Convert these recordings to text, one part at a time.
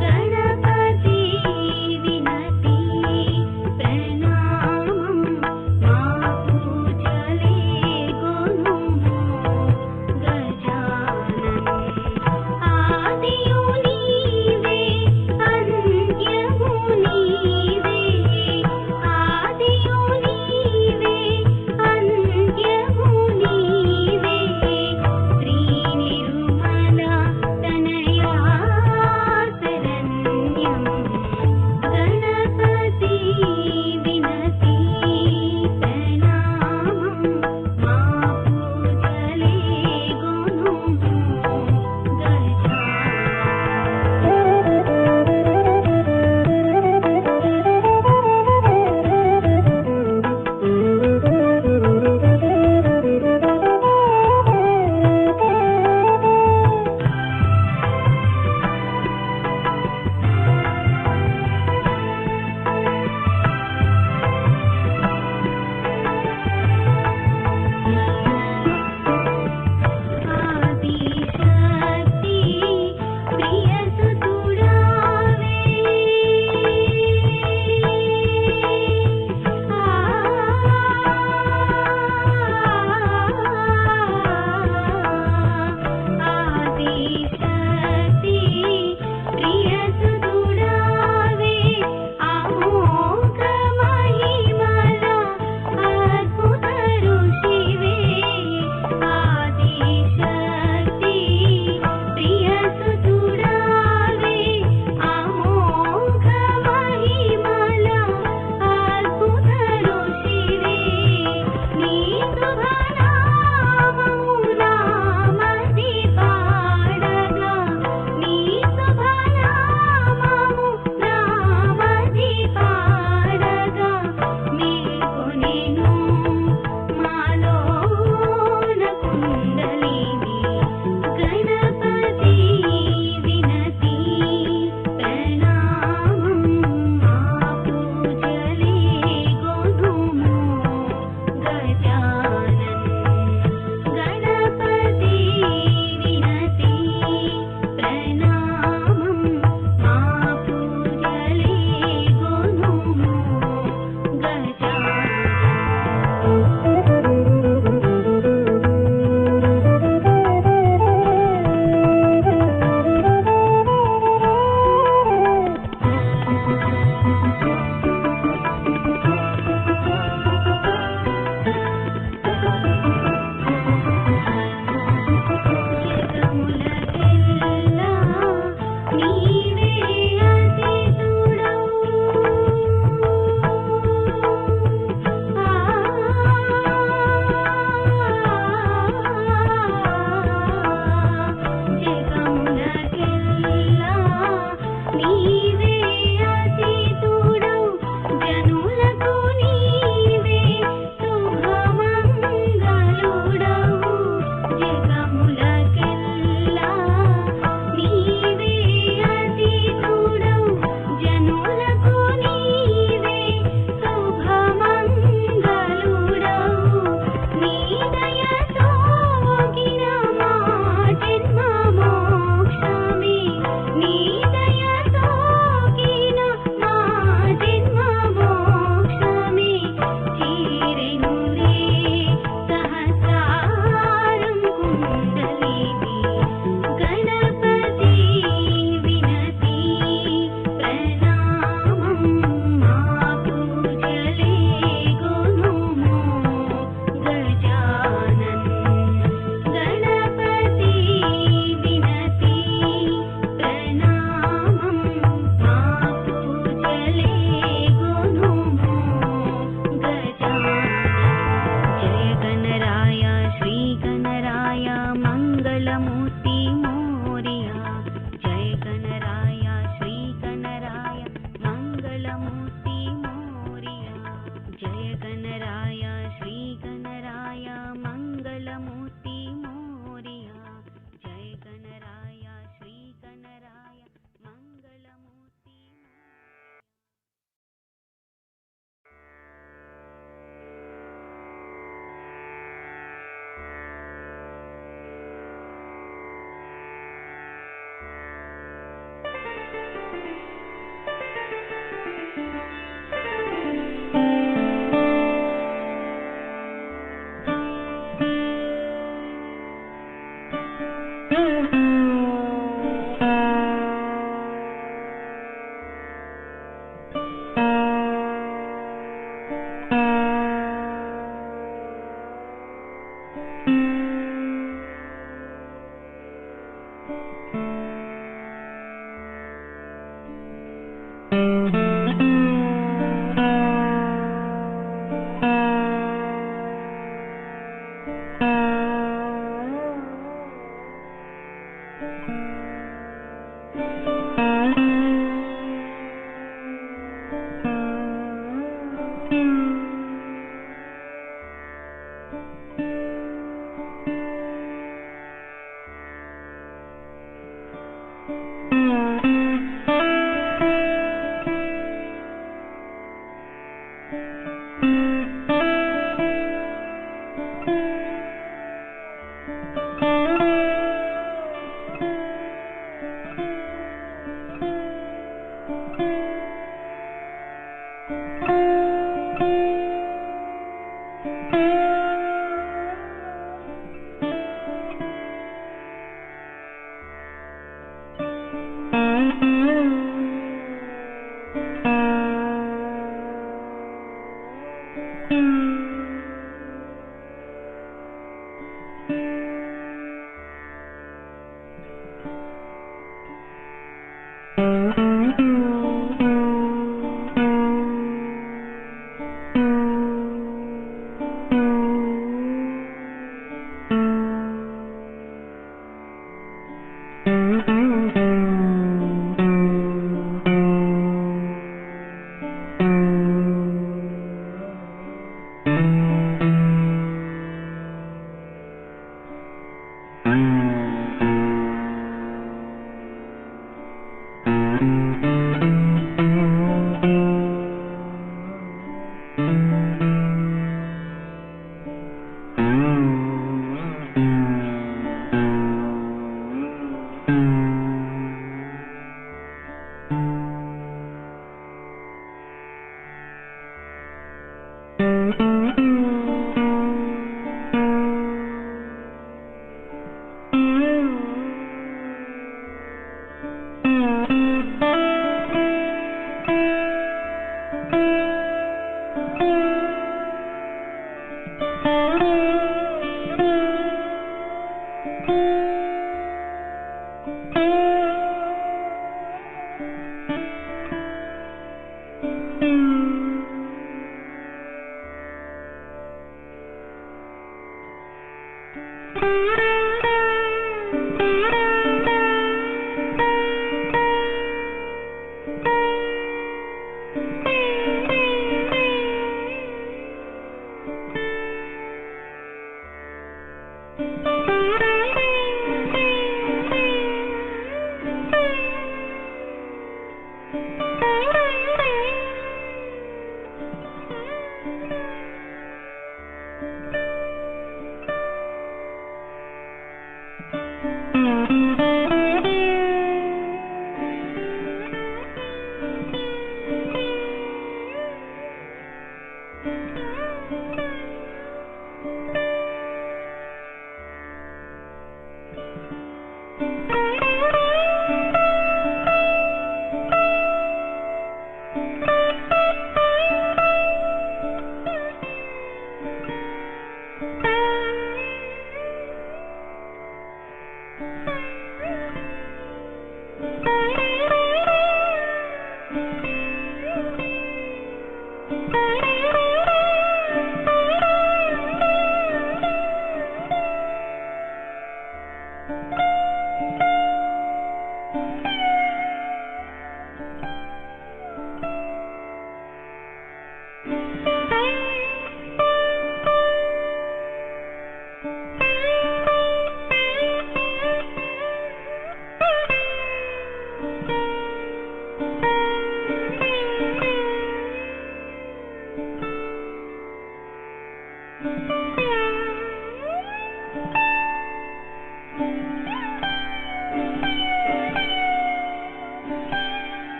गणपति विनति प्रणाम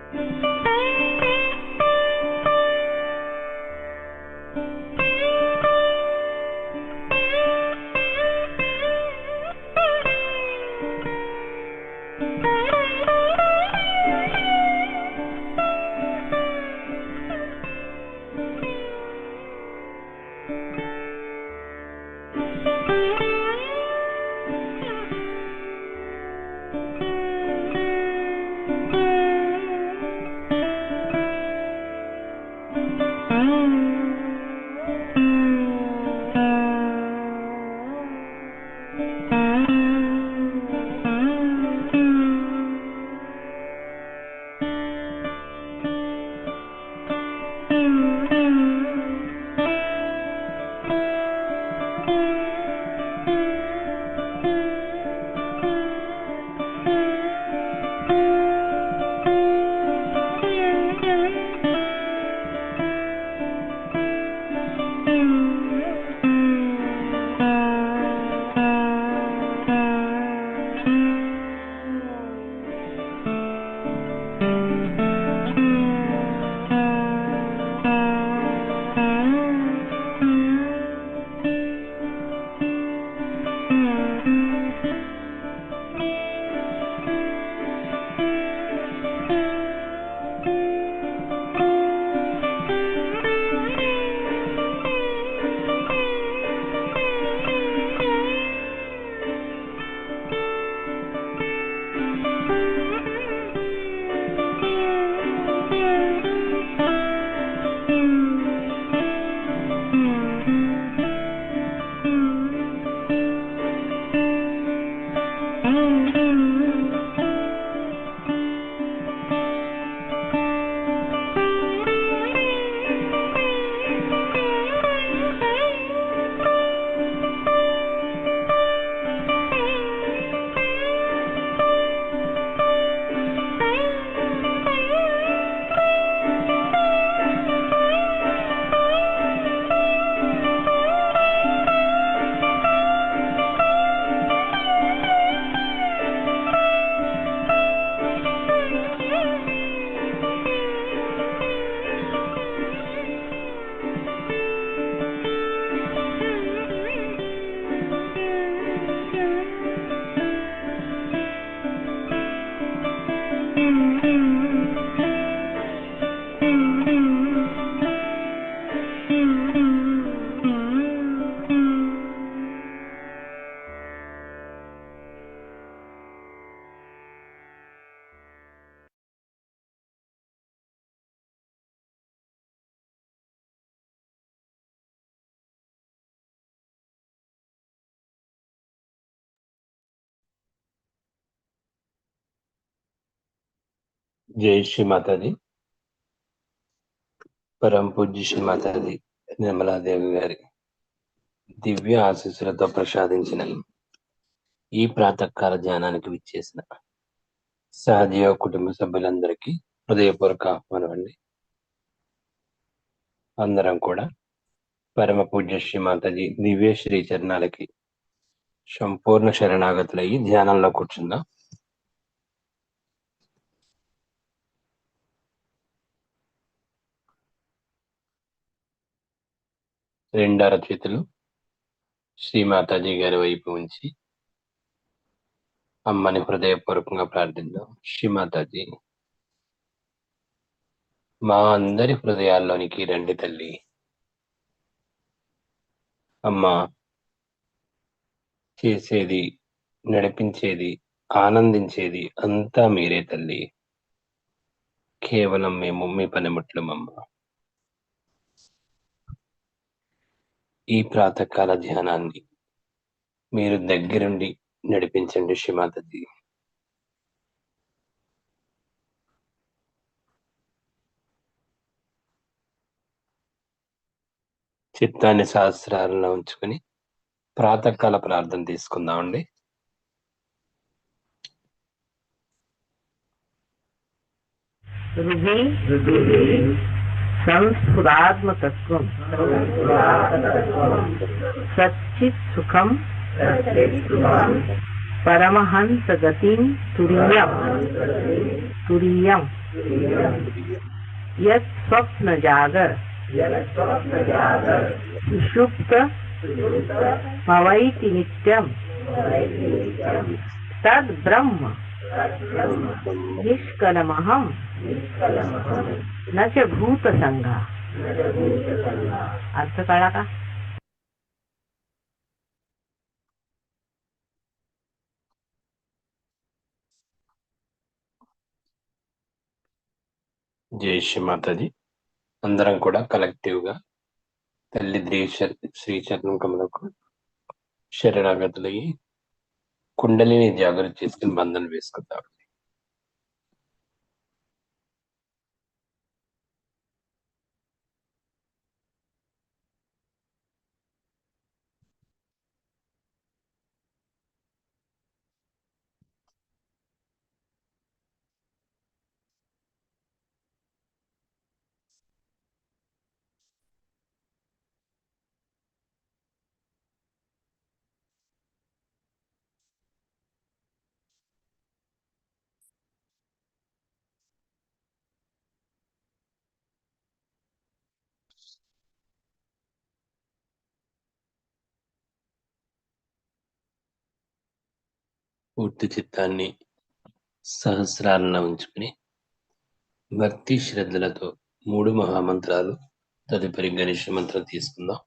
जय श्री माता जी। परम पूज्य श्री माता जी निर्मला देवी गारी దివ్య ఆశీస్సులతో ప్రసాదించిన ఈ ప్రాతకాల ధ్యానానికి విచ్చేసిన సహజ కుటుంబ సభ్యులందరికీ హృదయపూర్వక ఆహ్వానం అండి. అందరం కూడా పరమ పూజ్య శ్రీ మాతాజీ దివ్య శ్రీ చరణాలకి సంపూర్ణ శరణాగతులయ్యి ధ్యానంలో కూర్చుందాం. రెండర చేతులు శ్రీ మాతాజీ గారి వైపు ఉంచి అమ్మని హృదయపూర్వకంగా ప్రార్థిద్దాం. శ్రీ మాతాజీ, మా అందరి హృదయాల్లోనికి రండి తల్లి. అమ్మ చేసేది, నడిపించేది, ఆనందించేది అంతా మీరే తల్లి. కేవలం మేము మీ పనిముట్లమమ్మ. ఈ ప్రాతకాల ధ్యానాన్ని మీరు దగ్గరుండి నడిపించండి శ్రీమాతజీ. చిత్తాన్ని సహస్రాలలో ఉంచుకొని ప్రాతకాల ప్రార్థన తీసుకుందామండి. సంస్ఫురాత్మతత్వం సచ్చిత్ సుఖం పరమహంస గతిం తురీయం यत् स्वप्न जागर सुषुप्त भवैति नित्यं तद् ब्रह्म निष्कलमहं न च भूतसंगा. अर्थ कळला का? జై శ్రీ మాతాజీ. అందరం కూడా కలెక్టివ్ గా తల్లి శ్రీ చరణం కమలకు శరణాగతులయ్యి కుండలిని జాగృతి చేసుకుని బంధన వేసుకుంటారు. పూర్తి చిత్తాన్ని సహస్రాలను ఉంచుకుని భక్తి శ్రద్ధలతో 3 మహామంత్రాలు తదుపరి గణేష మంత్రం తీసుకుందాం.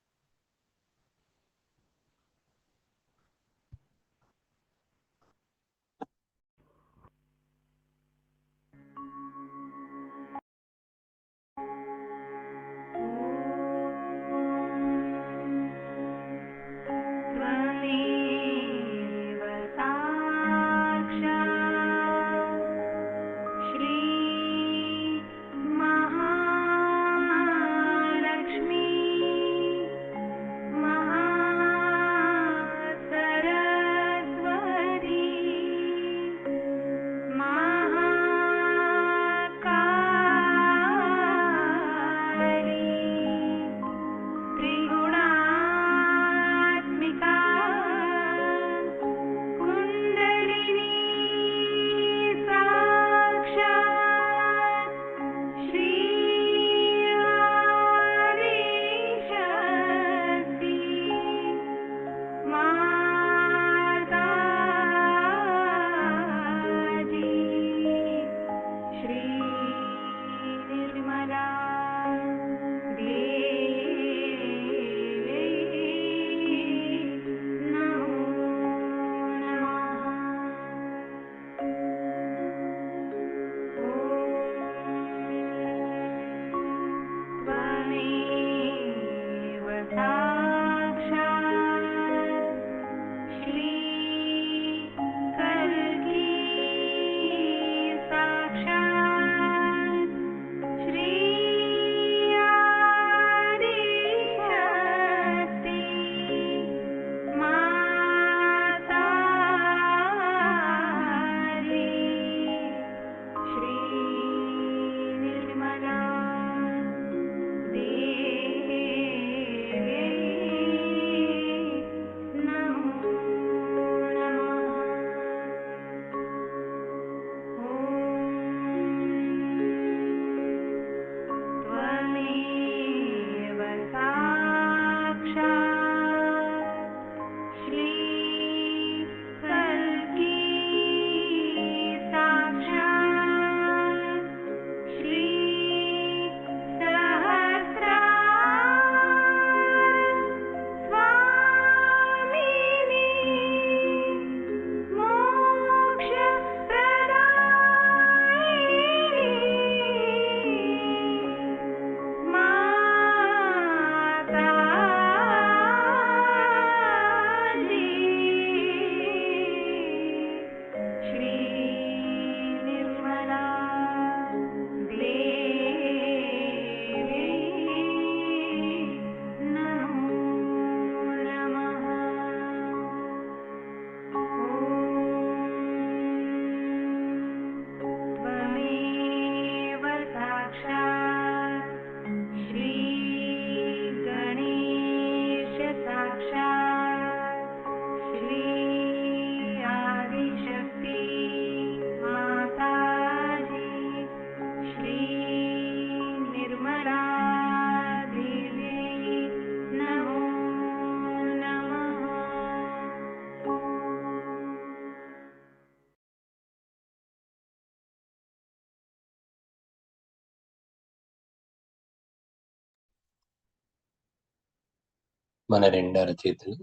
మన రెండు అరచేతులు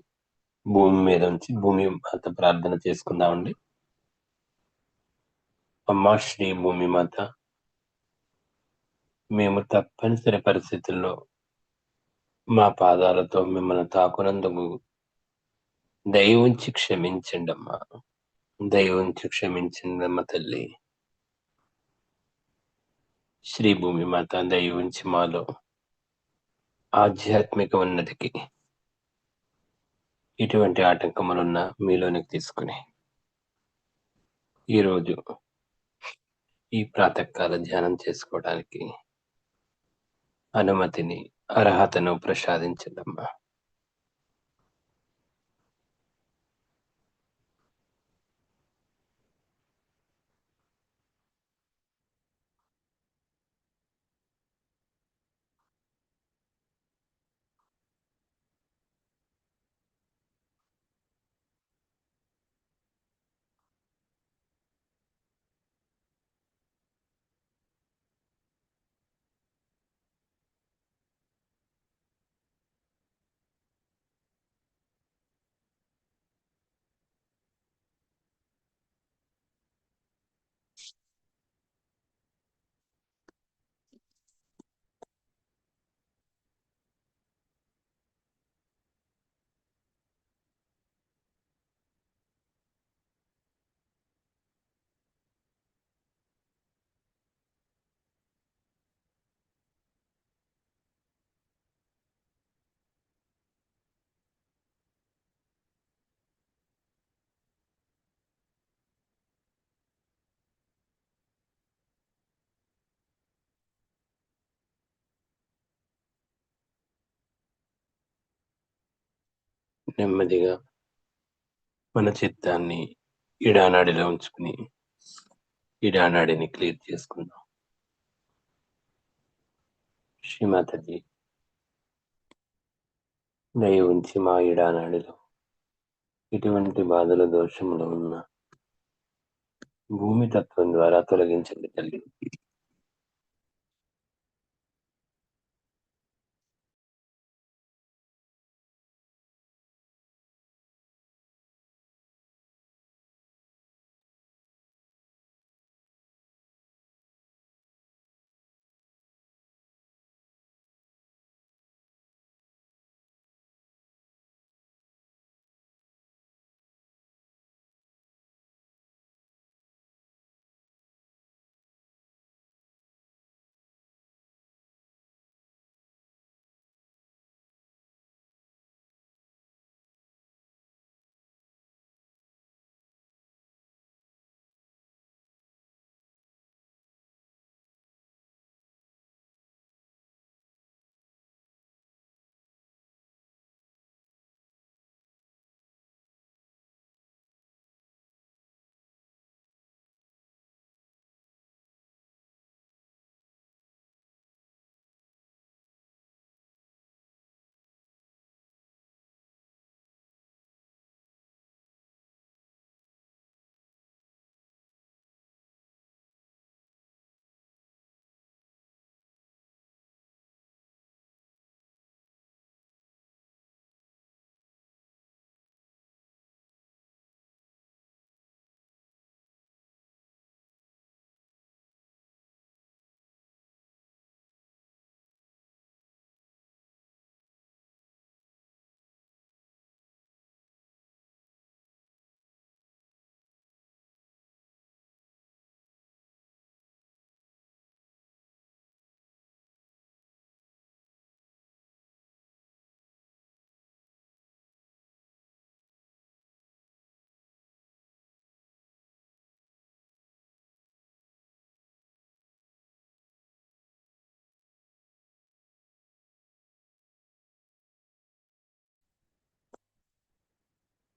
భూమి మీద ఉంచి భూమి మాత ప్రార్థన చేసుకుందామండి. అమ్మా శ్రీ భూమి మాత, మేము తప్పనిసరి పరిస్థితుల్లో మా పాదాలతో మిమ్మల్ని తాకునందుకు దయ ఉంచి క్షమించండి అమ్మా. దయ ఉంచి క్షమించండి అమ్మ తల్లి. శ్రీ భూమి మాత దయ ఉంచి మాలో ఆధ్యాత్మిక ఉన్నతికి ఎటువంటి ఆటంకములున్నా మీలోనికి తీసుకుని ఈరోజు ఈ ప్రాతకాల ధ్యానం చేసుకోవడానికి అనుమతిని, అర్హతను ప్రసాదించదమ్మా. నెమ్మదిగా మన చిత్తాన్ని ఇడానాడిలో ఉంచుకుని ఇడానాడిని క్లియర్ చేసుకుందాం. శ్రీమాతజీ దయ ఉంచి మా ఇడానాడిలో ఇటువంటి బాధల దోషములు ఉన్న భూమి తత్వం ద్వారా తొలగించండి తల్లి.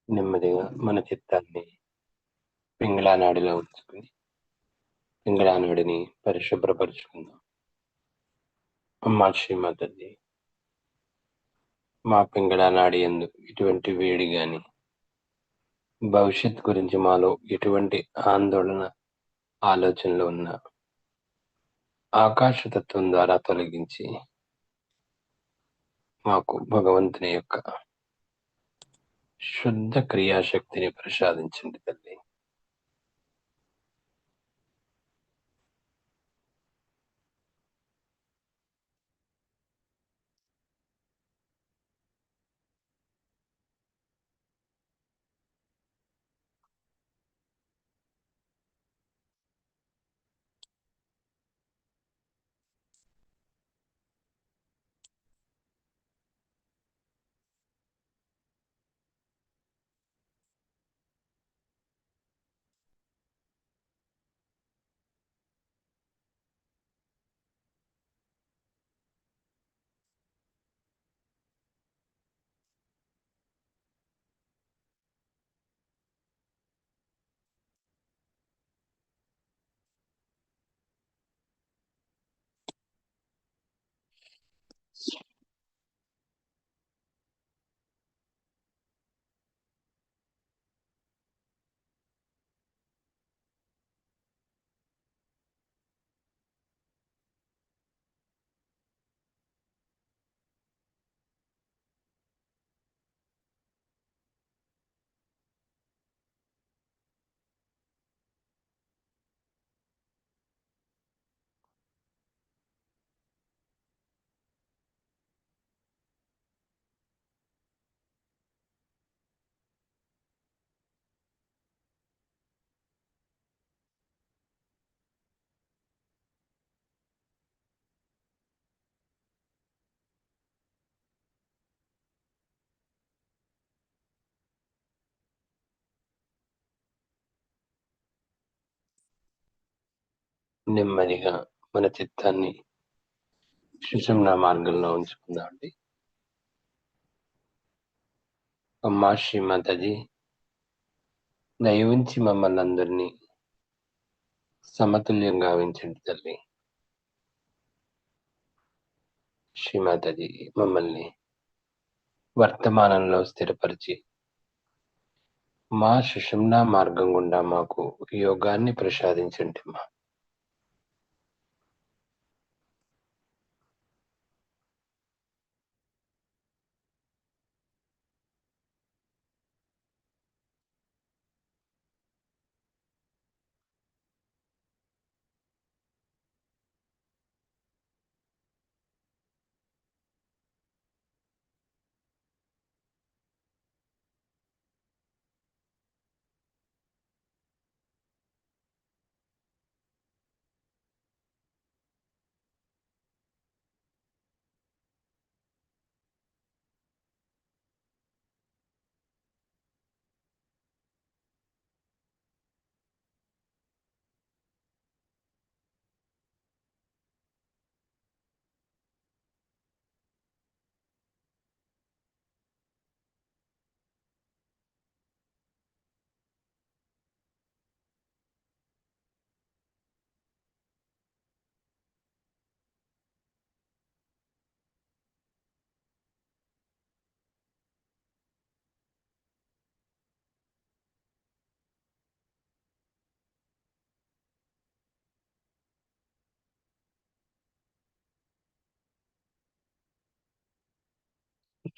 నెమ్మదిగా మన చిత్తాన్ని పింగళానాడిలో ఉంచుకుని పింగళానాడిని పరిశుభ్రపరుచుకుందాం. అమ్మా శ్రీమాతజీ, మా పింగళానాడి యందు ఇటువంటి వేడి గాని భవిష్యత్ గురించి మాలో ఎటువంటి ఆందోళన ఆలోచనలు ఉన్న ఆకాశతత్వం ద్వారా తొలగించి మాకు భగవంతుని యొక్క శుద్ధ క్రియాశక్తిని ప్రసాదించండి తల్లి. నెమ్మదిగా మన చిత్తాన్ని సుషుమ్నా మార్గంలో ఉంచుకుందామండి. అమ్మా శ్రీమాతాజీ, దయ ఉంచి మమ్మల్ని అందరినీ సమతుల్యంగా గావించండి తల్లి. శ్రీమాతాజీ, మమ్మల్ని వర్తమానంలో స్థిరపరిచి మా సుషుమ్నా మార్గం గుండా మాకు యోగాన్ని ప్రసాదించండి అమ్మా.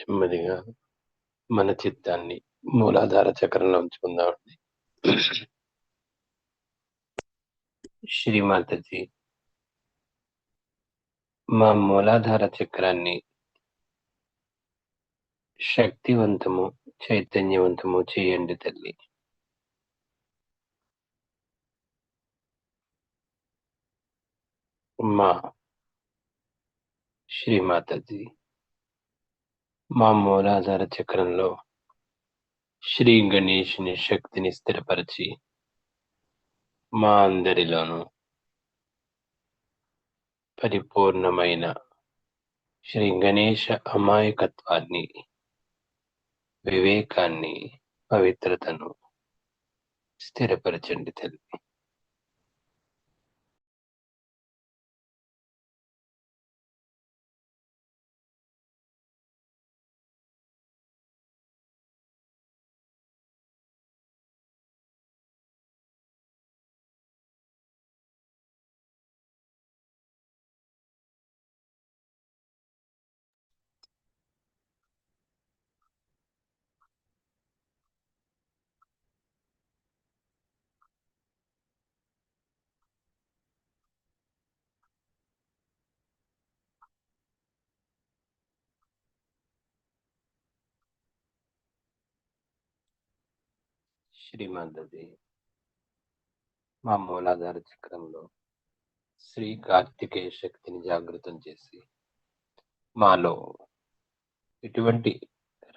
నెమ్మదిగా మన చిత్తాన్ని మూలాధార చక్రంలో ఉంచుకుందామండి. శ్రీమాతాజీ, మా మూలాధార చక్రాన్ని శక్తివంతము, చైతన్యవంతము చేయండి తల్లి. మా శ్రీమాతాజీ, మా మూలాధార చక్రంలో శ్రీ గణేషుని శక్తిని స్థిరపరిచి మా అందరిలోనూ పరిపూర్ణమైన శ్రీ గణేష అమాయకత్వాన్ని, వివేకాన్ని, పవిత్రతను స్థిరపరచండి తల్లి. శ్రీమదది మా మూలాధార చక్రంలో శ్రీ కార్తికేయ శక్తిని జాగృతం చేసి మాలో ఎటువంటి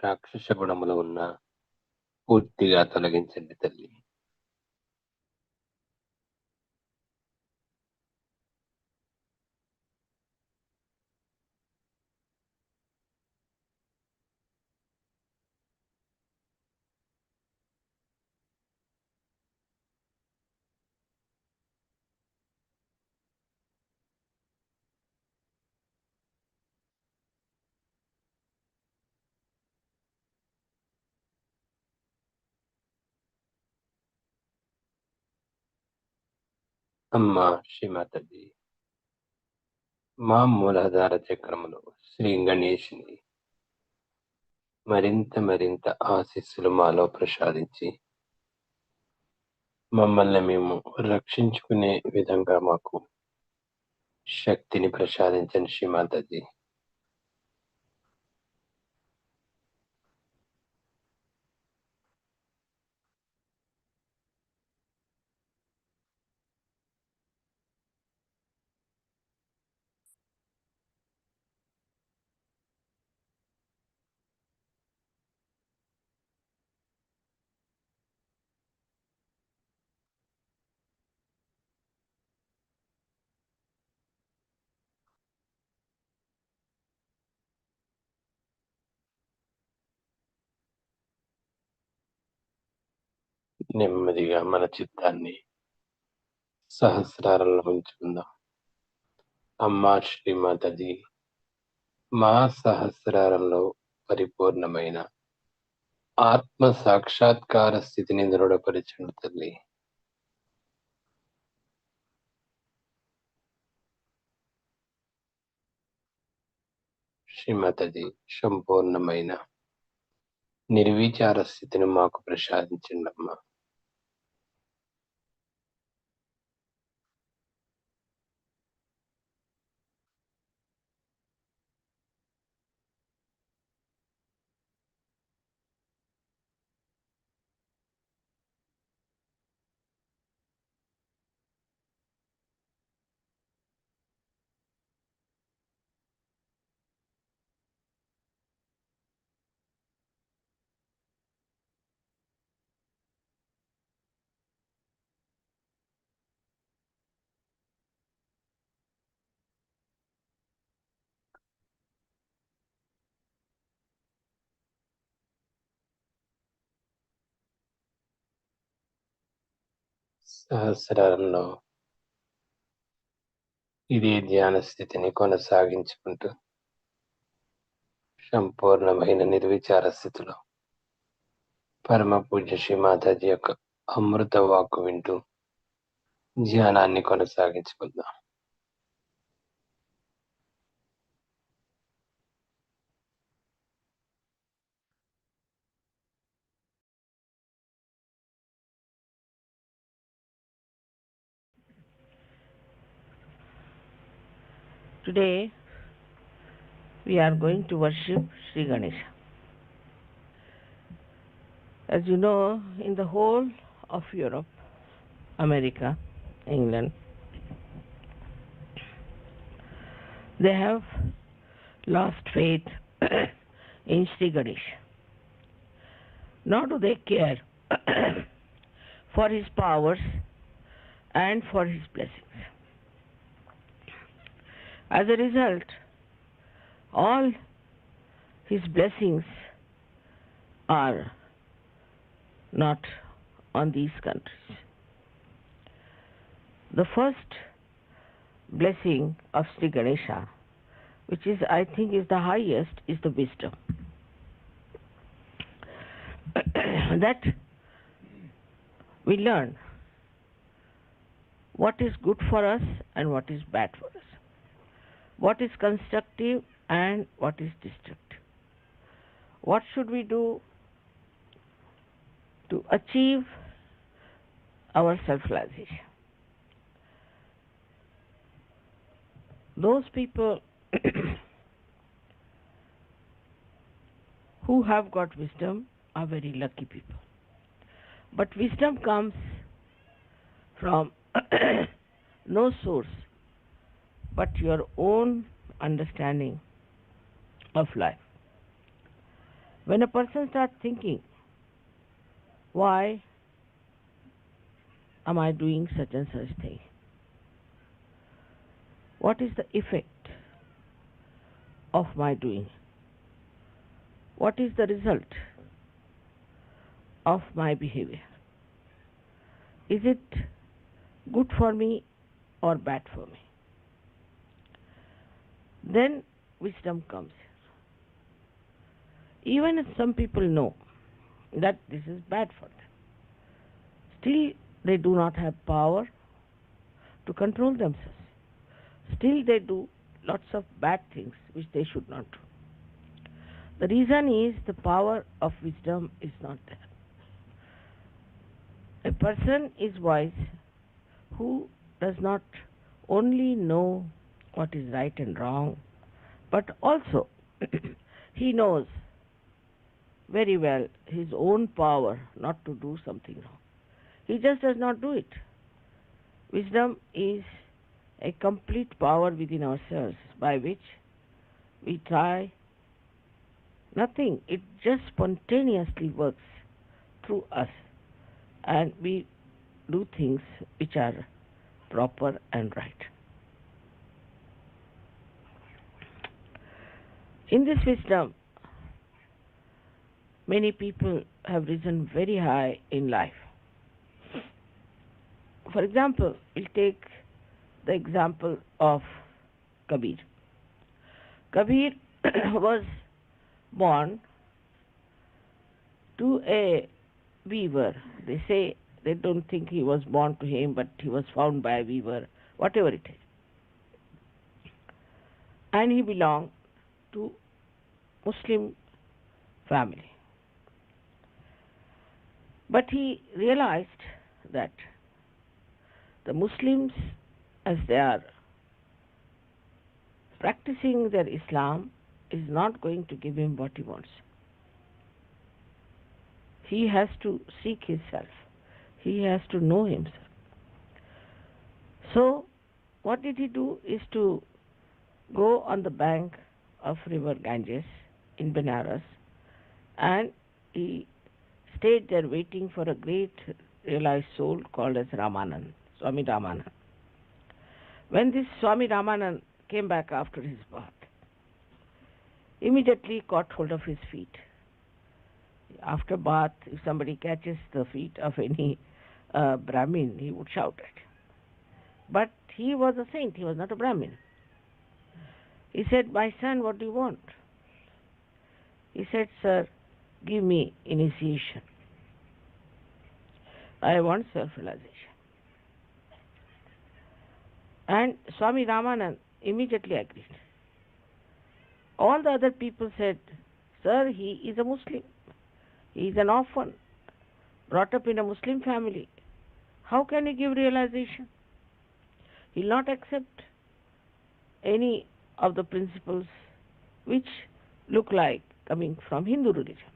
రాక్షస గుణములు ఉన్నా పూర్తిగా తొలగించండి తల్లి. అమ్మా శ్రీమాతది మా మూలాధార చక్రములో శ్రీ గణేష్ని మరింత ఆశీస్సులు మాలో ప్రసాదించి మమ్మల్ని మేము రక్షించుకునే విధంగా మాకు శక్తిని ప్రసాదించండి శ్రీమాతజీ. నెమ్మదిగా మన చిత్తాన్ని సహస్రారంలో ఉంచుకుందాం. అమ్మా శ్రీమాతజీ మా సహస్రారంలో పరిపూర్ణమైన ఆత్మ సాక్షాత్కార స్థితిని దృఢపరచండి తల్లి. శ్రీమతది సంపూర్ణమైన నిర్విచార స్థితిని మాకు ప్రసాదించండి అమ్మా. సహస్రారంలో ఇదే ధ్యాన స్థితిని కొనసాగించుకుంటూ సంపూర్ణమైన నిర్విచార స్థితిలో పరమ పూజ్య శ్రీ మాతాజీ యొక్క అమృత వాక్కు వింటూ ధ్యానాన్ని కొనసాగించుకుందాం. Today we are going to worship Shri Ganesha. As you know, in the whole of Europe, America, England, they have lost faith in Shri Ganesha. Nor do they care for his powers and for his blessings. As a result, all his blessings are not on these countries. The first blessing of Sri Ganesha, which is, I think, is the highest, is the wisdom. That we learn what is good for us and what is bad for us, what is constructive and what is destructive. What should we do to achieve our self-realization? Those people who have got wisdom are very lucky people. But wisdom comes from no source but your own understanding of life. When a person starts thinking, why am I doing such and such thing? What is the effect of my doing? What is the result of my behavior? Is it good for me or bad for me? Then wisdom comes. Even if some people know that this is bad for them, still they do not have power to control themselves. Still they do lots of bad things which they should not do. The reason is the power of wisdom is not there. A person is wise who does not only know what is right and wrong, but also he knows very well his own power not to do something wrong. He just does not do it. Wisdom is a complete power within ourselves by which we try nothing. It just spontaneously works through us and we do things which are proper and right. In this wisdom, many people have risen very high in life. For example, we'll take the example of Kabir. Kabir was born to a weaver. They say they don't think he was born to him, but he was found by a weaver, whatever it is. And he belonged to Muslim family. But he realized that the Muslims, as they are practicing their Islam, is not going to give him what he wants. He has to seek himself. He has to know himself. So, what did he do is to go on the bank of river Ganges in Benares, and he stayed there waiting for a great realized soul called as Ramanand, Swami Ramanand. When this Swami Ramanand came back after his bath, immediately caught hold of his feet. After bath, if somebody catches the feet of any Brahmin, he would shout at him. But he was a saint, he was not a Brahmin. He said, "My son, what do you want?" He said, "Sir, give me initiation. I want self-realization." And Swami Ramanand immediately agreed. All the other people said, "Sir, he is a Muslim. He is an orphan, brought up in a Muslim family. How can he give realization? He will not accept any of the principles which look like coming from Hindu religion."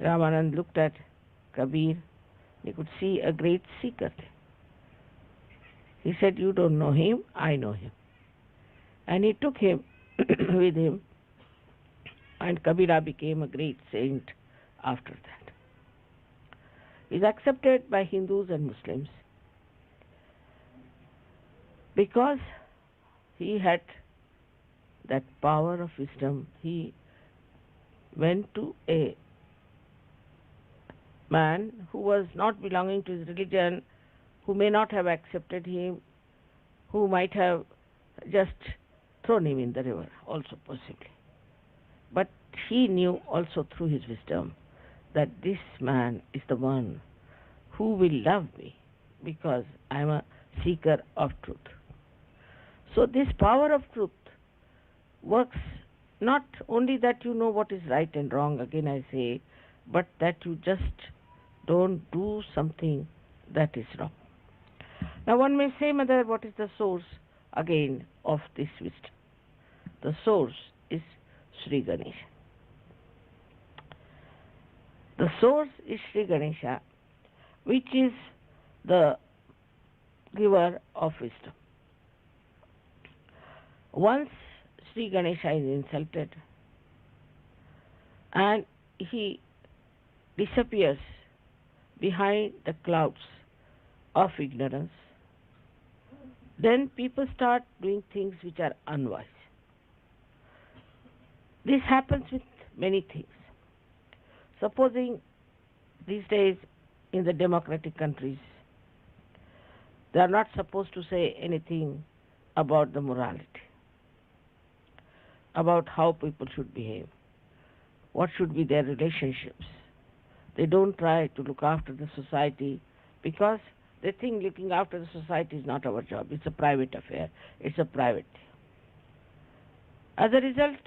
Ramanand looked at Kabir. He could see a great seeker there. He said, "You don't know him, I know him." And he took him with him, and Kabira became a great saint after that. He is accepted by Hindus and Muslims because he had that power of wisdom. He went to a man who was not belonging to his religion, who may not have accepted him, who might have just thrown him in the river, also possibly. But he knew also through his wisdom that this man is the one who will love me because I am a seeker of truth. So this power of truth works not only that you know what is right and wrong, again I say, but that you just don't do something that is wrong. Now one may say, Mother, what is the source again of this wisdom? The source is Shri Ganesha. The source is Sri Ganesha, which is the giver of wisdom. Once Sri Ganesha is insulted and he disappears behind the clouds of ignorance, then people start doing things which are unwise. This happens with many things. Supposing these days in the democratic countries, they are not supposed to say anything about the morality, about how people should behave, what should be their relationships. They don't try to look after the society because they think looking after the society is not our job. It's a private affair. It's a private thing. As a result,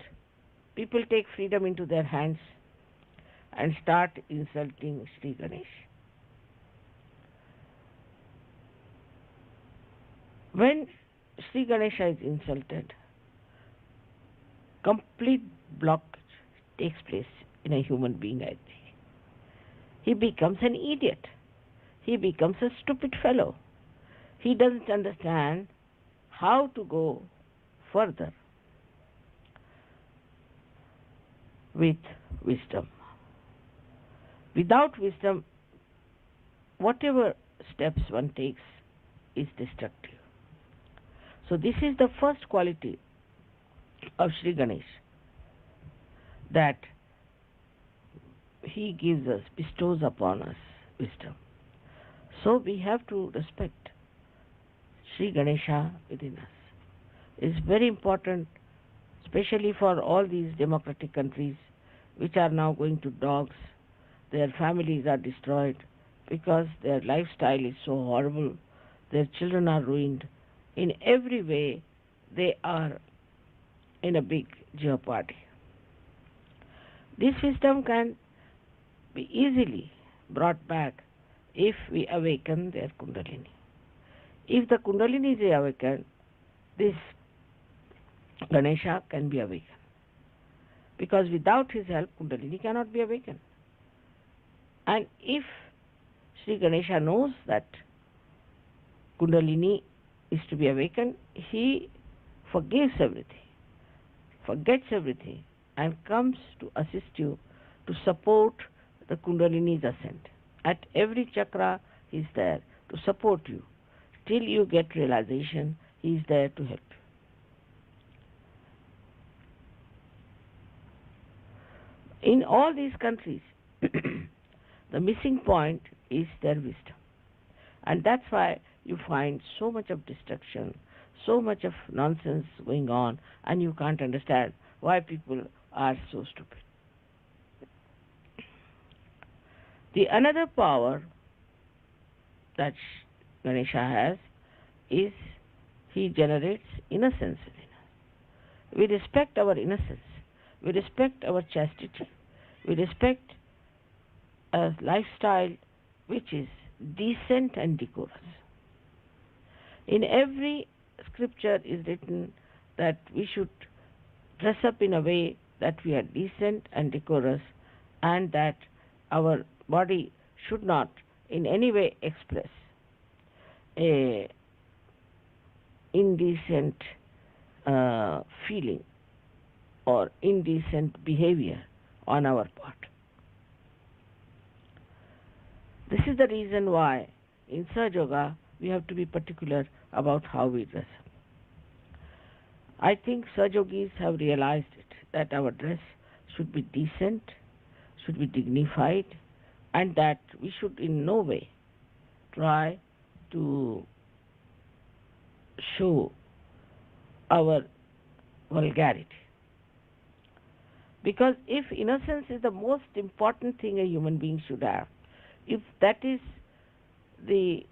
people take freedom into their hands and start insulting Sri Ganesh. When Sri Ganesha is insulted, complete blockage takes place in a human being, I think. He becomes an idiot. He becomes a stupid fellow. He doesn't understand how to go further with wisdom. Without wisdom, whatever steps one takes is destructive. So this is the first quality of Sri Ganesh, that he gives us, bestows upon us wisdom. So we have to respect Sri Ganesha within us. It's very important, especially for all these democratic countries which are now going to dogs. Their families are destroyed because their lifestyle is so horrible. Their children are ruined. In every way, they are in a big jeopardy. This wisdom can be easily brought back if we awaken their Kundalini. If the Kundalini is awakened, this Ganesha can be awakened. Because without his help, Kundalini cannot be awakened. And if Sri Ganesha knows that Kundalini is to be awakened, he forgives everything, forgets everything, and comes to assist you to support the Kundalini's ascent. At every chakra, he is there to support you. Till you get realization, he is there to help you. In all these countries, the missing point is their wisdom. And that's why you find so much of destruction, so much of nonsense going on, and you can't understand why people are so stupid. The another power that Ganesha has is he generates innocence within us. We respect our innocence. We respect our chastity. We respect a lifestyle which is decent and decorous. In every scripture is written that we should dress up in a way that we are decent and decorous, and that our body should not in any way express a indecent feeling or indecent behavior on our part. This is the reason why in Sahaja Yoga we have to be particular about how we dress up. I think Sahaja Yogis have realized it, that our dress should be decent, should be dignified, and that we should in no way try to show our vulgarity. Because if innocence is the most important thing a human being should have, if that is the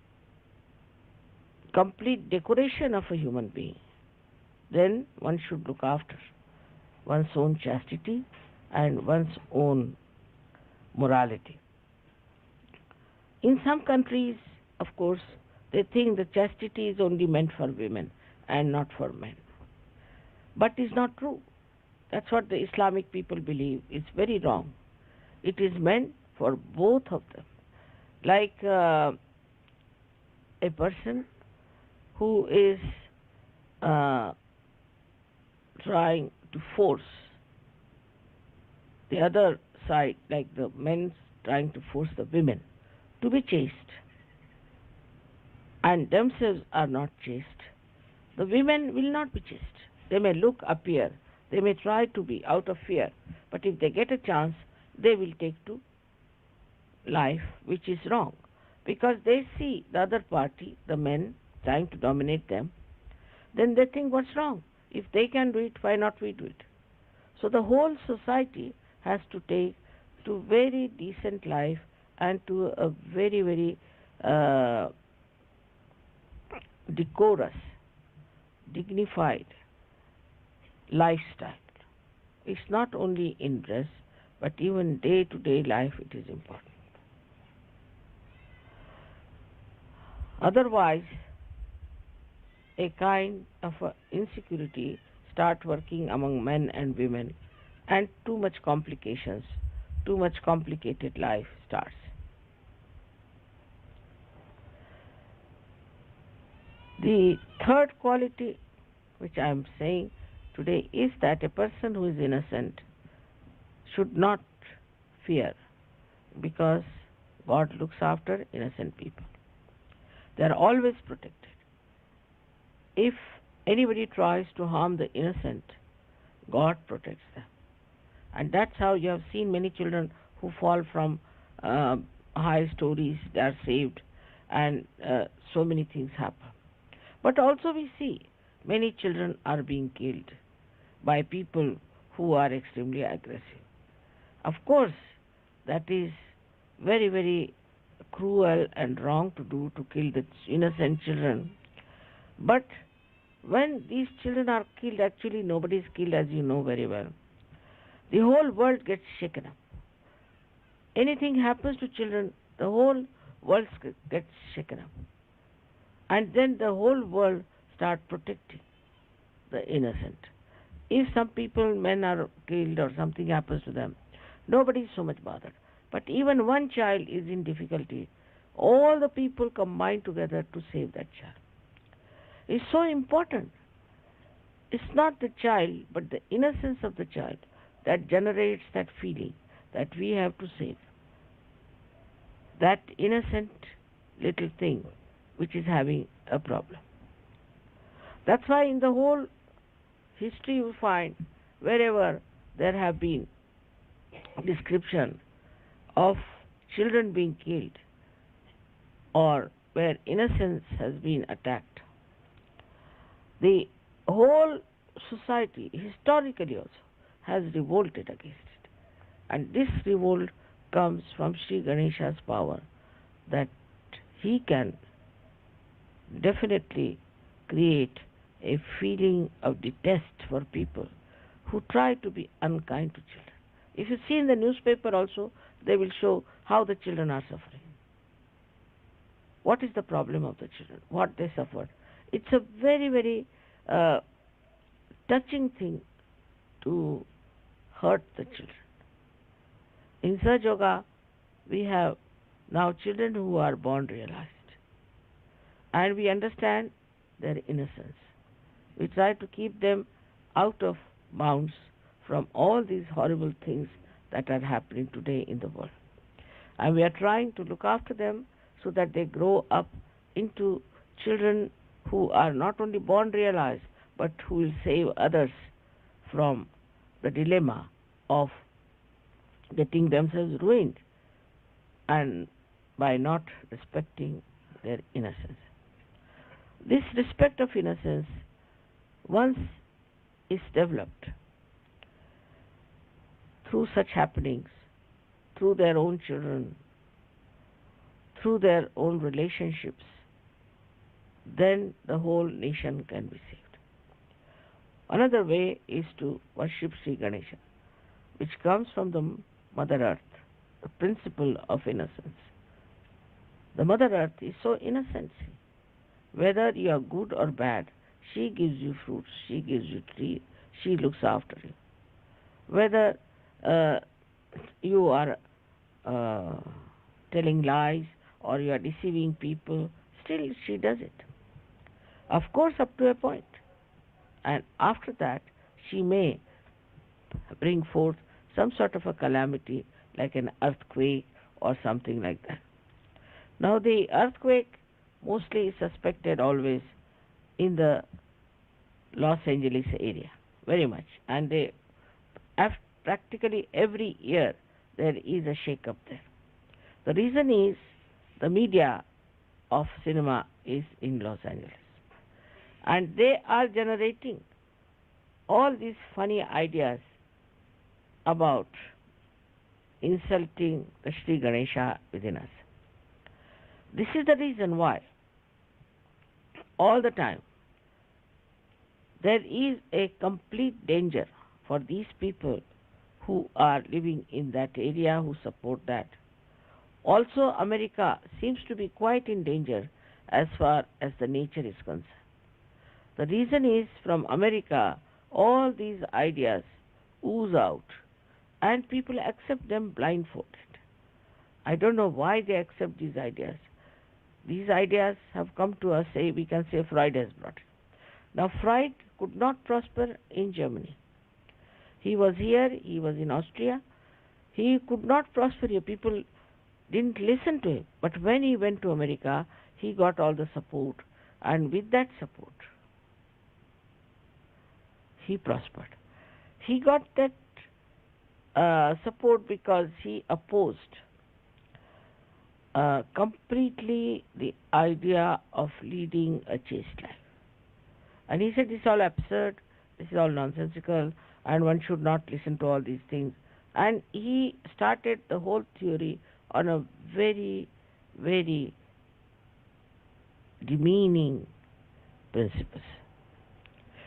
complete decoration of a human being, then one should look after one's own chastity and one's own morality. In some countries, of course, they think the chastity is only meant for women and not for men. But it's not true. That's what the Islamic people believe. It's very wrong. It is meant for both of them. Like a person who is uh, trying to force the other side, like the men trying to force the women to be chaste, and themselves are not chaste, the women will not be chaste. They may appear, they may try to be out of fear, but if they get a chance, they will take to life which is wrong, because they see the other party, the men, trying to dominate them. Then they think, what's wrong? If they can do it, why not we do it? So the whole society has to take to very decent life and to a very, very uh, decorous, dignified lifestyle. It's not only in dress, but even day to day life it is important. Otherwise, a kind of insecurity start working among men and women, and too much complications, too much complicated life starts. The third quality which I am saying today is that a person who is innocent should not fear, because God looks after innocent people. They are always protected. If anybody tries to harm the innocent, God protects them. And that's how you have seen many children who fall from uh, high stories, they are saved, and so many things happen. But also we see many children are being killed by people who are extremely aggressive. Of course, that is very, very cruel and wrong to do, to kill the innocent children. But when these children are killed, actually nobody is killed, as you know very well. The whole world gets shaken up. Anything happens to children, the whole world gets shaken up. And then the whole world start protecting the innocent. If some people, men are killed or something happens to them, nobody is so much bothered. But even one child is in difficulty, all the people combine together to save that child. It's so important. It's not the child, but the innocence of the child that generates that feeling that we have to save that innocent little thing which is having a problem. That's why in the whole history you find, wherever there have been description of children being killed or where innocence has been attacked, the whole society historically also has revolted against it. And this revolt comes from Sri Ganesha's power, that he can definitely create a feeling of detest for people who try to be unkind to children. If you see in the newspaper also, they will show how the children are suffering. What is the problem of the children? What they suffered? It's a very, very touching thing to hurt the children. In Sahaja Yoga, we have now children who are born realized, and we understand their innocence. We try to keep them out of bounds from all these horrible things that are happening today in the world. And we are trying to look after them so that they grow up into children who are not only born realized, but who will save others from the dilemma of getting themselves ruined and by not respecting their innocence. This respect of innocence, once is developed through such happenings, through their own children, through their own relationships, then the whole nation can be saved. Another way is to worship Sri Ganesha, which comes from the Mother Earth, the principle of innocence. The Mother Earth is so innocent. Whether you are good or bad, she gives you fruits, she gives you trees, she looks after you. Whether you are uh, telling lies or you are deceiving people, still she does it. Of course, up to a point. And after that, she may bring forth some sort of a calamity like an earthquake or something like that. Now, the earthquake mostly is suspected always in the Los Angeles area, very much. And practically every year there is a shake up there. The reason is the media of cinema is in Los Angeles. And they are generating all these funny ideas about insulting the Shri Ganesha within us. This is the reason why all the time there is a complete danger for these people who are living in that area, who support that. Also, America seems to be quite in danger as far as the nature is concerned. The reason is from America, all these ideas ooze out and people accept them blindfolded. I don't know why they accept these ideas. These ideas have come to us, say, we can say Freud has brought it. Now, Freud could not prosper in Germany. He was here, he was in Austria. He could not prosper here. People didn't listen to him. But when he went to America, he got all the support. And with that support, he prospered. He got that support because he opposed completely the idea of leading a chaste life. And he said, this is all absurd, this is all nonsensical, and one should not listen to all these things. And he started the whole theory on a very, very demeaning principles.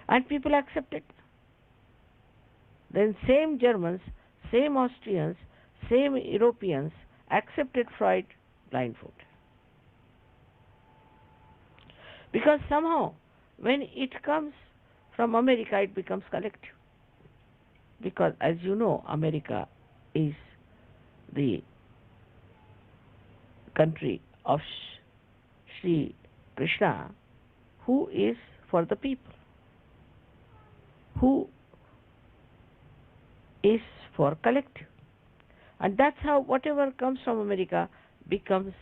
And people accepted. Then same Germans, same Austrians, same Europeans accepted Freud blindfolded. Because somehow, when it comes from America, it becomes collective. Because, as you know, America is the country of Shri Krishna, who is for the people, who is for collective. And that's how whatever comes from America becomes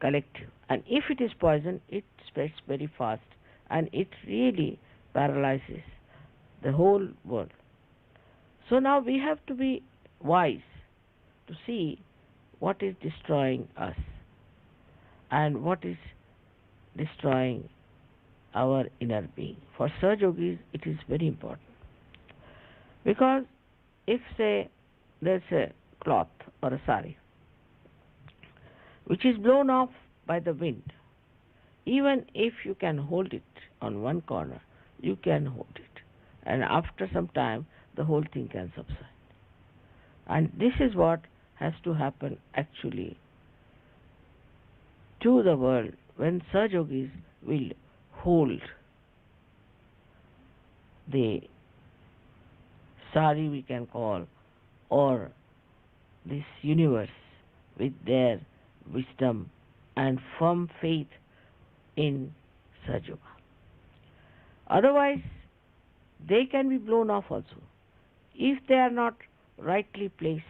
collective. And if it is poison, it spreads very fast and it really paralyzes the whole world. So now we have to be wise to see what is destroying us and what is destroying our inner being. For Sahaja Yogis, it is very important. Because if, say, there's a cloth or a sari which is blown off by the wind, even if you can hold it on one corner, you can hold it. And after some time, the whole thing can subside. And this is what has to happen actually to the world when Sahaja Yogis will hold the sari, we can call, or this universe with their wisdom and firm faith in Sahaja Yoga. Otherwise, they can be blown off also. If they are not rightly placed,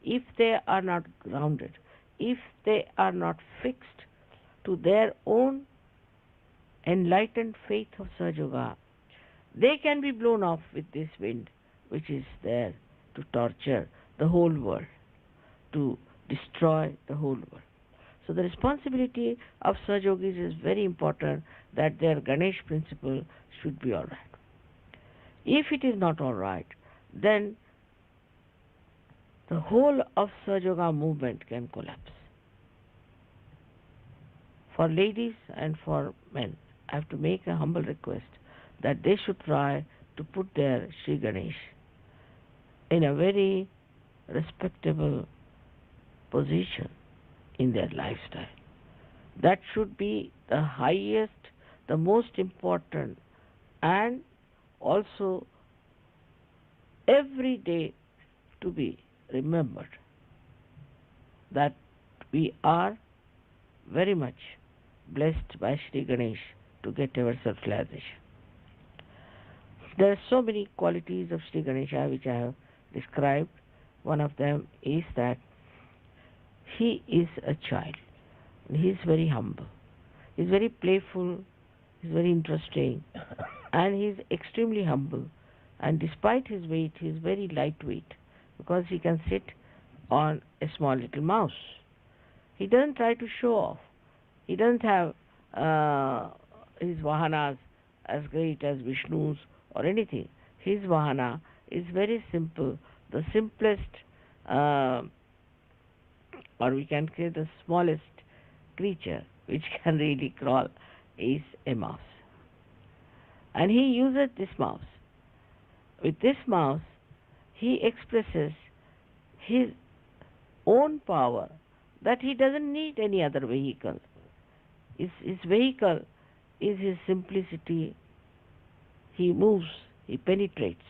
if they are not grounded, if they are not fixed to their own enlightened faith of Sahaja Yoga, they can be blown off with this wind which is there to torture the whole world, to destroy the whole world. So the responsibility of Sahaja Yogis is very important, that their Ganesh principle should be all right. If it is not all right, then the whole of Sahaja Yoga movement can collapse. For ladies and for men, I have to make a humble request that they should try to put their Shri Ganesh in a very respectable position in their lifestyle. That should be the highest, the most important, and also every day to be remembered. that we are very much blessed by Shri Ganesh to get our self-realization. There are so many qualities of Shri Ganesha which I have described. One of them is that he is a child. He is very humble. He is very playful. He is very interesting. And he is extremely humble. And despite his weight, he is very lightweight because he can sit on a small little mouse. He doesn't try to show off. He doesn't have his vahanas as great as Vishnu's or anything. His vahana is very simple, the simplest, or we can say the smallest creature which can really crawl is a mouse. And he uses this mouse. With this mouse, he expresses his own power, that he doesn't need any other vehicle. His vehicle is his simplicity. He moves, he penetrates,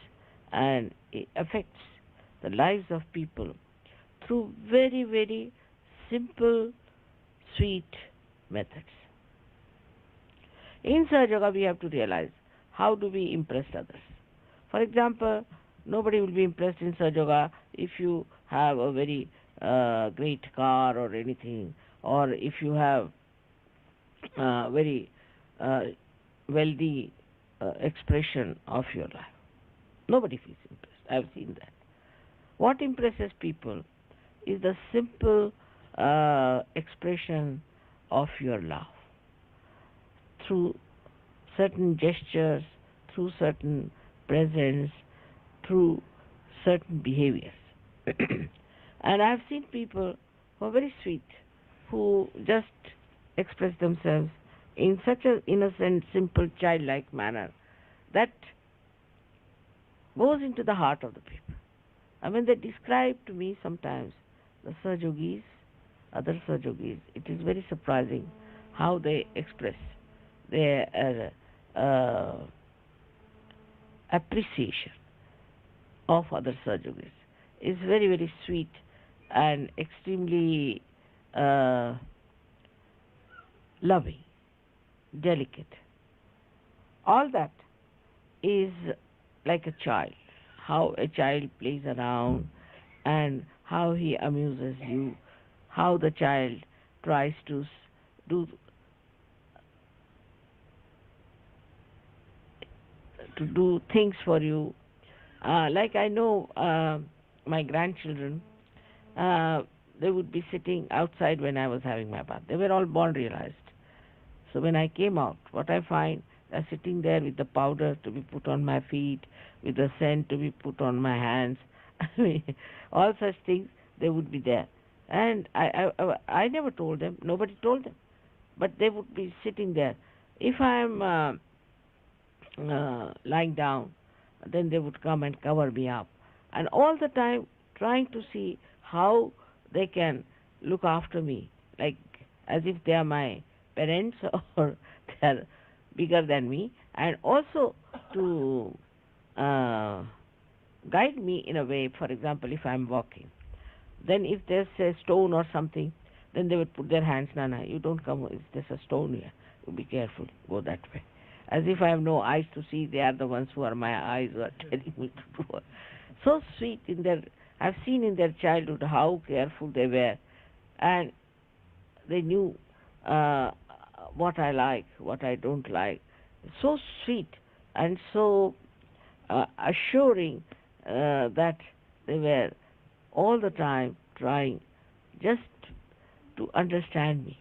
and he affects the lives of people through very, very simple, sweet methods. In Sahaja, we have to realize how do we impress others. For example, nobody will be impressed in Sahaja if you have a very great car or anything, or if you have very wealthy expression of your life. Nobody feels impressed. I have seen that. What impresses people is the simple expression of your love through certain gestures, through certain presence, through certain behaviors. And I have seen people who are very sweet, who just express themselves in such an innocent, simple, childlike manner that goes into the heart of the people. And when they describe to me sometimes the Sahajogis, other Sahajogis, it is very surprising how they express their appreciation of other Sahajogis. It's very, very sweet and extremely loving, delicate. All that is like a child, how a child plays around and how he amuses you, how the child tries to do things for you. Like I know my grandchildren, they would be sitting outside when I was having my bath. They were all born realized. So when I came out, what I find, they're sitting there with the powder to be put on my feet, with the scent to be put on my hands. All such things, they would be there. And I never told them, nobody told them. But they would be sitting there. If I'm lying down, then they would come and cover me up. And all the time trying to see how they can look after me, like as if they are my parents or they are bigger than me, and also to guide me in a way. For example, if I'm walking, then if there's a stone or something, then they would put their hands, Nana, you don't come, there's a stone here, you be careful, go that way. As if I have no eyes to see, they are the ones who are my eyes who are telling me to do. So sweet in their, I've seen in their childhood how careful they were, and they knew what I like, what I don't like. So sweet and so assuring that they were all the time trying just to understand me.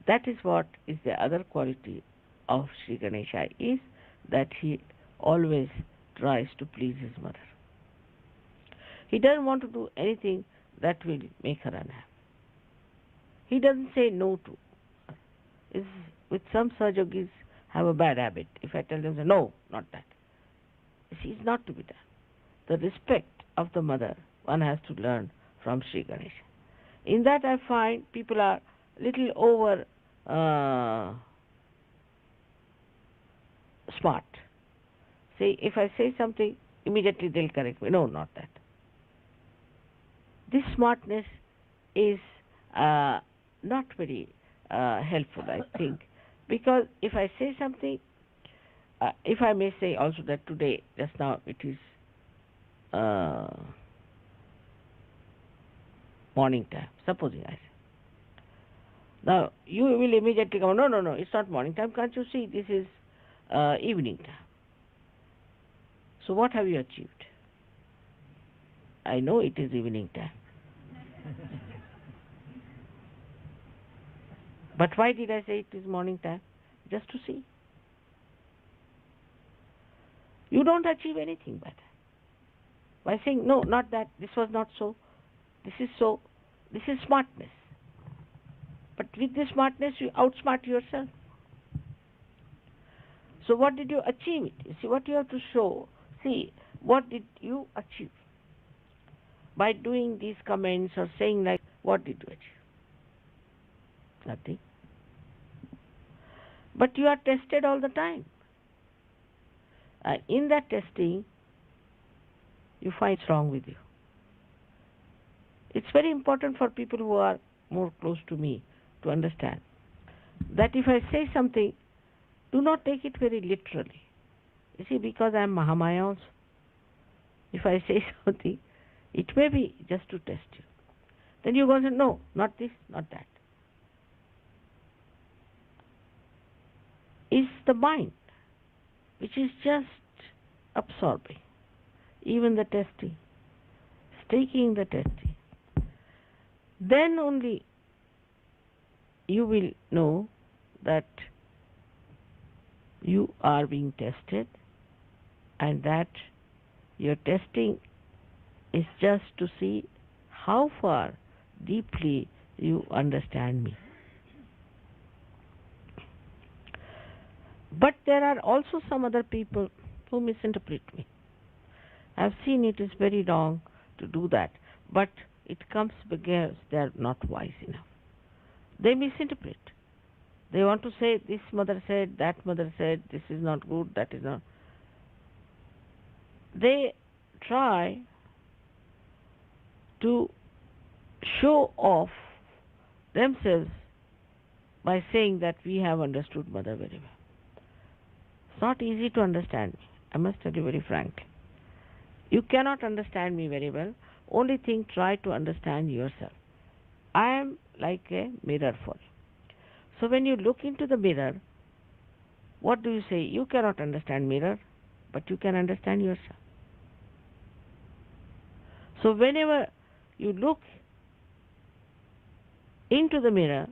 That is what is the other quality of Sri Ganesha, is that he always tries to please his mother. He doesn't want to do anything that will make her unhappy. He doesn't say no to her. With some Sahajogis have a bad habit. If I tell them, no, not that. It's not to be done. The respect of the mother one has to learn from Sri Ganesha. In that I find people are little over smart. Say, if I say something, immediately they'll correct me. No, not that. this smartness is not very helpful, I think, because if I say something, if I may say also that today, just now, it is morning time, supposing I say. Now, you will immediately come, no, it's not morning time, can't you see, this is evening time. So what have you achieved? I know it is evening time. But why did I say it is morning time? Just to see. You don't achieve anything by that. By saying, no, not that, this was not so, this is so, this is smartness. But with this smartness, you outsmart yourself. So what did you achieve? You see, what you have to show, see, what did you achieve? By doing these comments or saying like, what did you achieve? Nothing. But you are tested all the time. And in that testing, you find what's wrong with you. It's very important for people who are more close to me to understand that if I say something, do not take it very literally. You see, because I am Mahamaya also. If I say something, it may be just to test you. Then you go and say, no, not this, not that. It's the mind which is just absorbing, even the testing, taking the testing. Then only you will know that you are being tested and that your testing is just to see how far deeply you understand me. But there are also some other people who misinterpret me. I've seen it is very wrong to do that, but it comes because they are not wise enough. They misinterpret. They want to say, this mother said, that mother said, this is not good, that is not. They try to show off themselves by saying that we have understood mother very well. It's not easy to understand me, I must tell you very frankly. You cannot understand me very well. Only thing, try to understand yourself. I am like a mirror for you. So when you look into the mirror, what do you say? You cannot understand mirror, but you can understand yourself. So whenever you look into the mirror,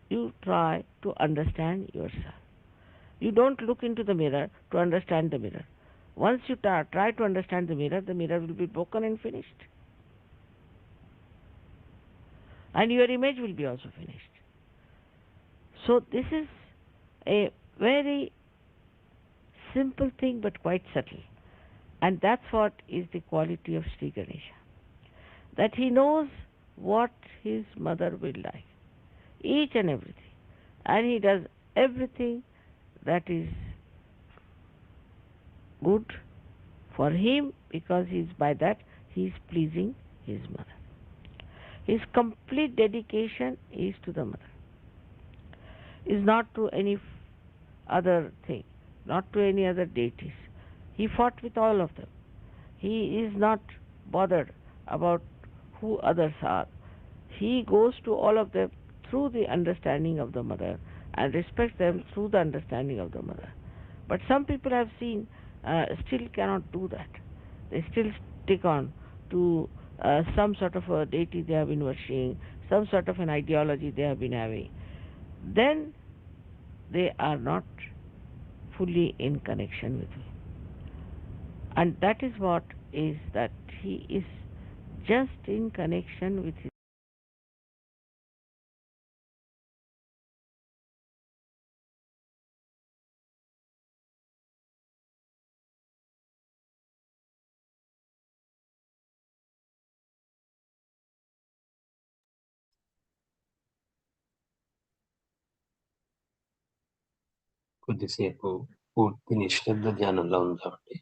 you try to understand yourself. You don't look into the mirror to understand the mirror. Once you try to understand the mirror will be broken and finished. And your image will be also finished. So this is a very simple thing but quite subtle. And that's what is the quality of Sri Ganesha. That he knows what his mother will like. Each and everything. And he does everything that is good for him, because by that he is pleasing his mother. His complete dedication is to the mother, is not to any other thing, not to any other deities. He fought with all of them. He is not bothered about who others are. He goes to all of them through the understanding of the mother and respects them through the understanding of the mother. But some people I've seen still cannot do that. They still stick on to some sort of a deity they have been worshipping, some sort of an ideology they have been having. Then they are not fully in connection with me. And that is what is that he is just in connection with his కొద్దిసేపు పూర్తి నిశ్శబ్ద ధ్యానంలో ఉందామండి.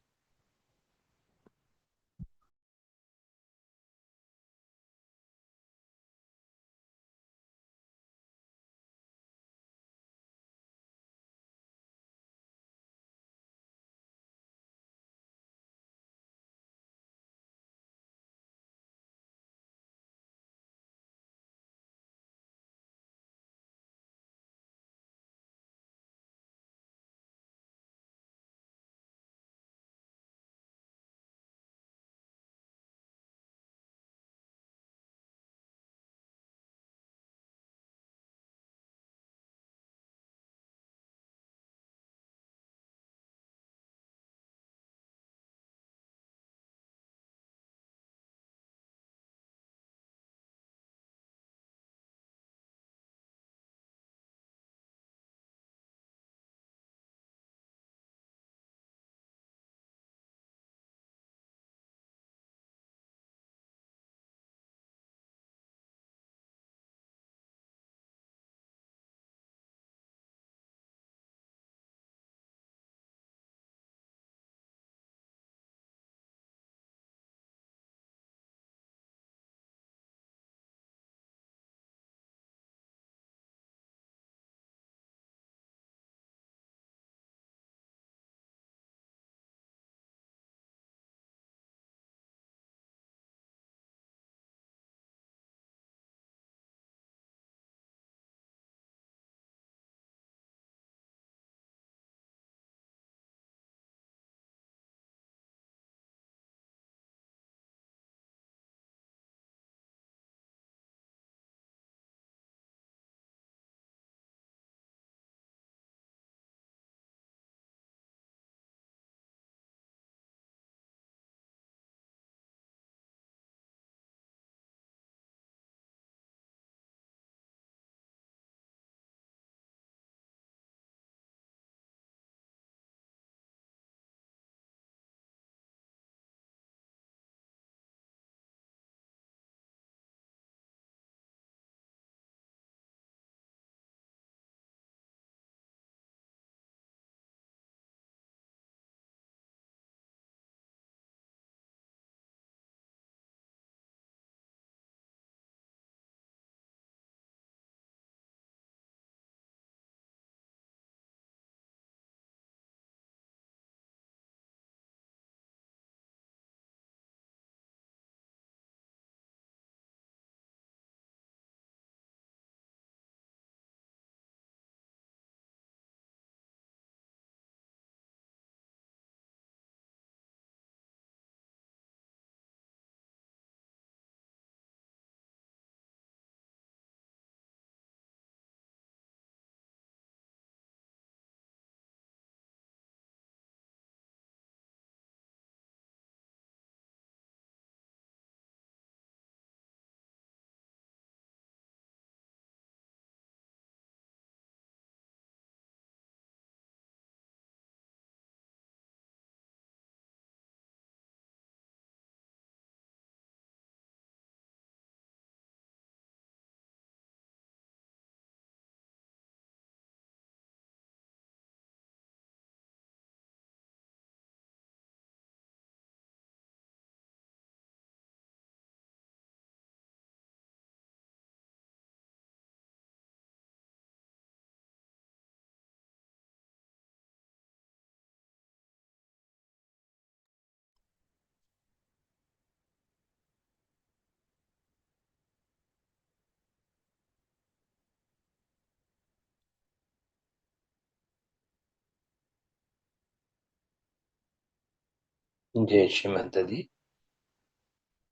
జై Shri Mataji.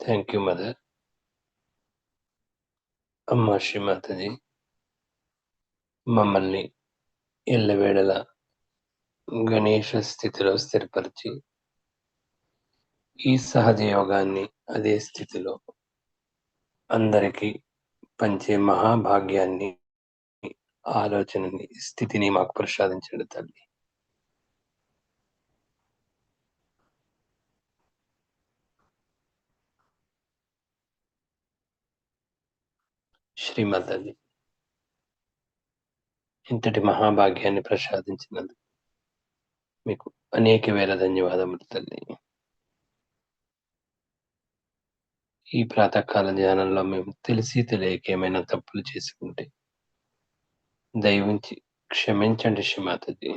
Thank you mother. అమ్మ శ్రీ మాతాజీ మమ్మల్ని ఎల్లవేళల గణేష స్థితిలో స్థిరపరిచి ఈ సహజ యోగాన్ని అదే స్థితిలో అందరికీ పంచే మహాభాగ్యాన్ని, ఆలోచనని, స్థితిని మాకు ప్రసాదించండి తల్లి. శ్రీమాతాజీ ఇంతటి మహాభాగ్యాన్ని ప్రసాదించినందుకు మీకు అనేక వేల ధన్యవాదములు తల్లి. ఈ ప్రాతకాల ధ్యానంలో మేము తెలిసి తెలియక ఏమైనా తప్పులు చేసుకుంటే దయవుంచి క్షమించండి శ్రీమాతాజీ.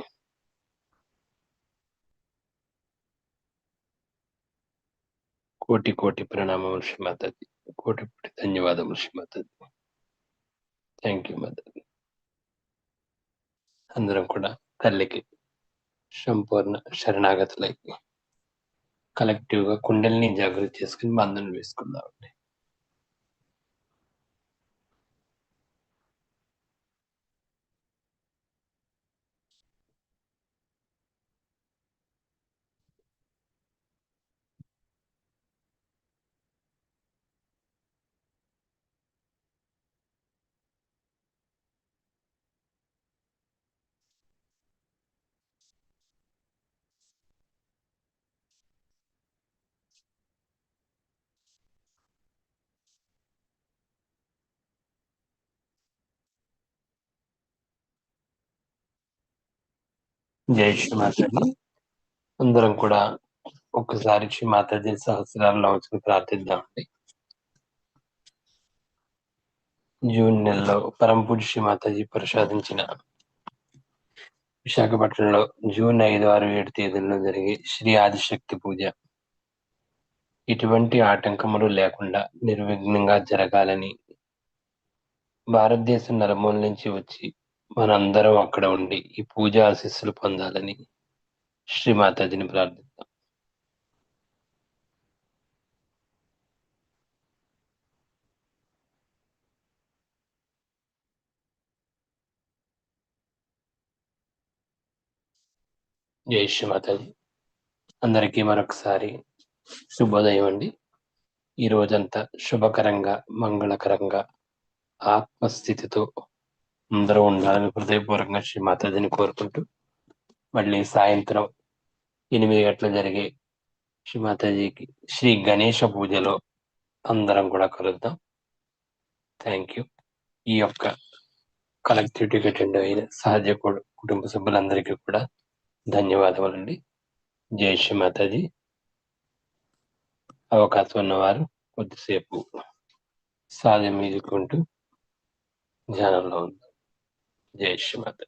కోటి కోటి ప్రణామములు శ్రీమాతాజీ. కోటి కోటి ధన్యవాదములు శ్రీమాతాజీ. Thank you Mataji. అందరం కూడా తల్లికి సంపూర్ణ శరణాగతులై కలెక్టివ్ గా కుండలిని జాగృతి చేసుకుని బంధనం వేసుకుందామండి. జై శ్రీ మాతాజీ. అందరం కూడా ఒక్కసారి శ్రీ మాతాజీ సహస్రాల్లో వచ్చి ప్రార్థిద్దామండి. జూన్ నెలలో పరమ పూజ్య శ్రీ మాతాజీ ప్రసాదించిన విశాఖపట్నంలో జూన్ 5, 6, 7 తేదీల్లో జరిగే శ్రీ ఆదిశక్తి పూజ ఎటువంటి ఆటంకములు లేకుండా నిర్విఘ్నంగా జరగాలని, భారతదేశం నలుమూల నుంచి వచ్చి మనందరం అక్కడ ఉండి ఈ పూజ ఆశీస్సులు పొందాలని శ్రీ మాతాజీని ప్రార్థిద్దాం. జై శ్రీ మాతాజీ. అందరికీ మరొకసారి శుభోదయం అండి. ఈ రోజంతా శుభకరంగా, మంగళకరంగా, ఆత్మస్థితితో అందరూ ఉండాలని హృదయపూర్వకంగా శ్రీ మాతాజీని కోరుకుంటూ మళ్ళీ సాయంత్రం 8 గంటల జరిగే శ్రీ మాతాజీకి శ్రీ గణేష పూజలో అందరం కూడా కలుద్దాం. Thank you. ఈ యొక్క కలెక్టివిటీకి అటెండ్ అయిన సహజ కుటుంబ సభ్యులందరికీ కూడా ధన్యవాదములండి. జై శ్రీ మాతాజీ. అవకాశం ఉన్నవారు కొద్దిసేపు సాధ్యం మీదుకుంటూ ధ్యానంలో ఉందాం. జై శ్రీ మాతాజీ.